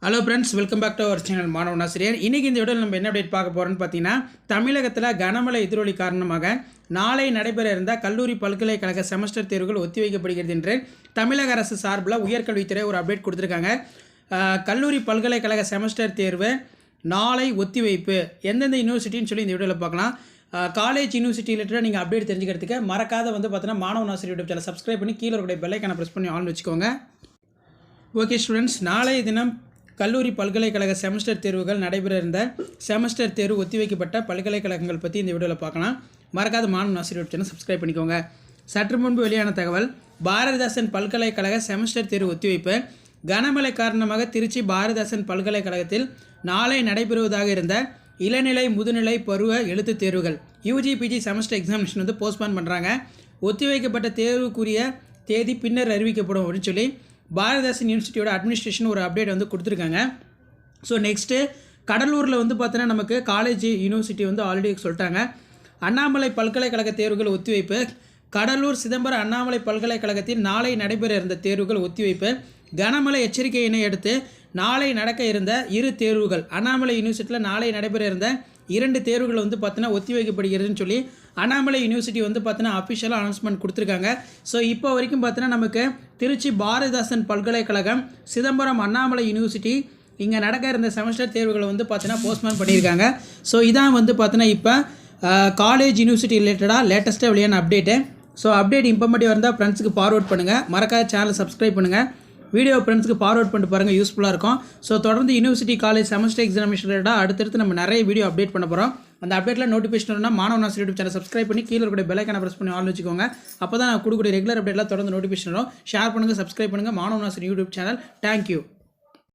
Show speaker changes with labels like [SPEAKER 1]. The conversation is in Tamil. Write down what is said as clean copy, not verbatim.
[SPEAKER 1] Hello friends, welcome back to our channel Manavan Aasiriyar. இன்றைக்கி இந்த வீடியோவில் நம்ம என்ன அப்டேட் பார்க்க போகிறோன்னு பார்த்தீங்கன்னா, தமிழகத்தில் கனமழை எதிரொலி காரணமாக நாளை நடைபெற இருந்த கல்லூரி பல்கலைக்கழக செமஸ்டர் தேர்வுகள் ஒத்திவைக்கப்படுகிறது என்று தமிழக அரசு சார்பில் உயர்கல்வித்துறை ஒரு அப்டேட் கொடுத்துருக்காங்க. கல்லூரி பல்கலைக்கழக செமஸ்டர் தேர்வு நாளை ஒத்திவைப்பு. எந்தெந்த யூனிவர்சிட்டின்னு சொல்லி இந்த வீடியோவில் பார்க்கலாம். காலேஜ் யூனிவர்சிட்டி ரிலேட்டடாக நீங்கள் அப்டேட் தெரிஞ்சுக்கிறதுக்கு மறக்காத பார்த்தீங்கன்னா மாணவன் ஆசிரியர் யூடியூப் சேனல் சப்ஸ்கிரைப் பண்ணி கீழே இருக்கிற பெல்லைக்கான ப்ரெஸ் பண்ணி ஆன் வச்சுக்கோங்க. ஓகே ஸ்டூடெண்ட்ஸ், நாளைய தினம் கல்லூரி பல்கலைக்கழக செமஸ்டர் தேர்வுகள் நடைபெற இருந்த செமஸ்டர் தேர்வு ஒத்திவைக்கப்பட்ட பல்கலைக்கழகங்கள் பற்றி இந்த வீடியோவில் பார்க்கலாம். மறக்காத மாணவன் ஆசிரியர் சேனல் சப்ஸ்கிரைப் பண்ணிக்கோங்க. சற்று முன்பு வெளியான தகவல், பாரதிதாசன் பல்கலைக்கழக செமஸ்டர் தேர்வு ஒத்திவைப்பு. கனமழை காரணமாக திருச்சி பாரதிதாசன் பல்கலைக்கழகத்தில் நாளை நடைபெறுவதாக இருந்த இளநிலை முதுநிலை பருவ எழுத்துத் தேர்வுகள் UG PG semester examination postpone பண்ணுறாங்க. ஒத்திவைக்கப்பட்ட தேர்வுக்குரிய தேதி பின்னர் அறிவிக்கப்படும் அப்படின்னு சொல்லி பாரதிதாசன் யூனிவர்சிட்டியோட அட்மினிஸ்ட்ரேஷன் ஒரு அப்டேட் கொடுத்துருக்காங்க. ஸோ நெக்ஸ்ட்டு கடலூரில் பார்த்தீங்கன்னா நமக்கு காலேஜ் யூனிவர்சிட்டி ஆல்ரெடி சொல்லிட்டாங்க. அண்ணாமலை பல்கலைக்கழக தேர்வுகள் ஒத்திவைப்பு. கடலூர் சிதம்பரம் அண்ணாமலை பல்கலைக்கழகத்தில் நாளை நடைபெற இருந்த தேர்வுகள் ஒத்திவைப்பு. கனமழை எச்சரிக்கையினை அடுத்து நாளை நடக்க இருந்த இரு தேர்வுகள், அண்ணாமலை யூனிவர்சிட்டியில் நாளை நடைபெற இருந்த 2 தேர்வுகள் பார்த்தீங்கன்னா ஒத்திவைக்கப்படுகிறதுன்னு சொல்லி அண்ணாமலை யூனிவர்சிட்டி பார்த்தீங்கன்னா அஃபிஷியலாக அனௌன்ஸ்மெண்ட் கொடுத்துருக்காங்க. ஸோ இப்போ வரைக்கும் பார்த்தீங்கன்னா நமக்கு திருச்சி பாரதிதாசன் பல்கலைக்கழகம், சிதம்பரம் அண்ணாமலை யூனிவர்சிட்டி இங்கே நடக்க இருந்த செமஸ்டர் தேர்வுகளை பார்த்தீங்கன்னா போஸ்ட்பான் பண்ணியிருக்காங்க. ஸோ இதான் பார்த்தீங்கன்னா இப்போ காலேஜ் யூனிவர்சிட்டி ரிலேட்டடாக லேட்டஸ்ட்டாக வெளியான அப்டேட்டு. ஸோ அப்டேட் இம்பார்மெண்ட்டாக இருந்தால் ஃப்ரெண்ட்ஸுக்கு ஃபார்வர்ட் பண்ணுங்கள். மறக்காத சேனலை சப்ஸ்கிரைப் பண்ணுங்கள். வீடியோ ஃப்ரெண்ட்ஸுக்கு ஃபார்வர்ட் பண்ணிட்டு பாருங்கள், யூஸ்ஃபுல்லாக இருக்கும். ஸோ தொடர்ந்து யூனிவர்சிட்டி காலேஜ் செமஸ்டர் எக்ஸாமினேஷன் ரிலேட்டடாக அடுத்தடுத்து நம்ம நிறைய வீடியோ அப்டேட் பண்ண போகிறோம். அந்த அப்டேட்டில் நோட்டிஃபிகேஷன் இருந்தால் மாணவன் ஆசிரியர் யூடியூப் சேனல் சப்ஸ்கிரைப் பண்ணி கீழே இருக்கிற பெல்லைக்கான ப்ரெஸ் பண்ணி ஆன் வச்சுக்கோங்க. அப்போ தான் நான் கொடுக்கக்கூடிய ரெகுலர் அப்டேட்லாம் தொடர்ந்து நோட்டிஃபிகேஷன் வரும். ஷேர் பண்ணுங்கள், சப்ஸ்கிரைப் பண்ணுங்கள் மாணவன் ஆசிரியர் யூடியூப் சேனல். தேங்க்யூ.